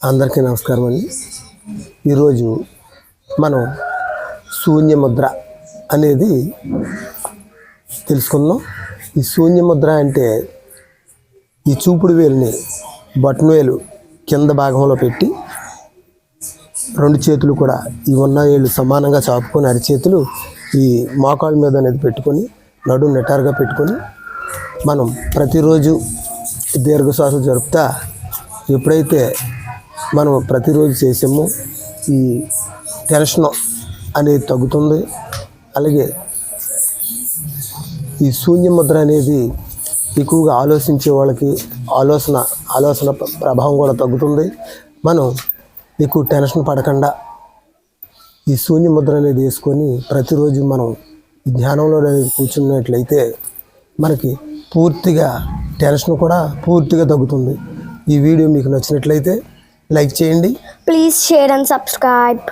అందరికీ నమస్కారం అండి. ఈరోజు మనం శూన్యముద్ర అనేది తెలుసుకుందాం. ఈ శూన్యముద్ర అంటే ఈ చూపుడు వేలుని బొటన వేలు కింద భాగంలో పెట్టి రెండు చేతులు కూడా ఈ ఉన్న వేలు సమానంగా చాపుకొని అరిచేతులు ఈ మోకాళ్ళ మీద అనేది పెట్టుకొని నడుము నిటారుగా పెట్టుకొని మనం ప్రతిరోజు దీర్ఘశ్వాస జరుపుతా ఎప్పుడైతే మనం ప్రతిరోజు చేసామో ఈ టెన్షన్ అనేది తగ్గుతుంది. అలాగే ఈ శూన్యముద్ర అనేది ఎక్కువగా ఆలోచించే వాళ్ళకి ఆలోచన ప్రభావం కూడా తగ్గుతుంది. మనం ఎక్కువ టెన్షన్ పడకుండా ఈ శూన్యముద్ర అనేది వేసుకొని ప్రతిరోజు మనం ఈ ధ్యానంలో కూర్చున్నట్లయితే మనకి పూర్తిగా టెన్షన్ కూడా పూర్తిగా తగ్గుతుంది. ఈ వీడియో మీకు నచ్చినట్లయితే లైక్ చేయండి. Please share and subscribe.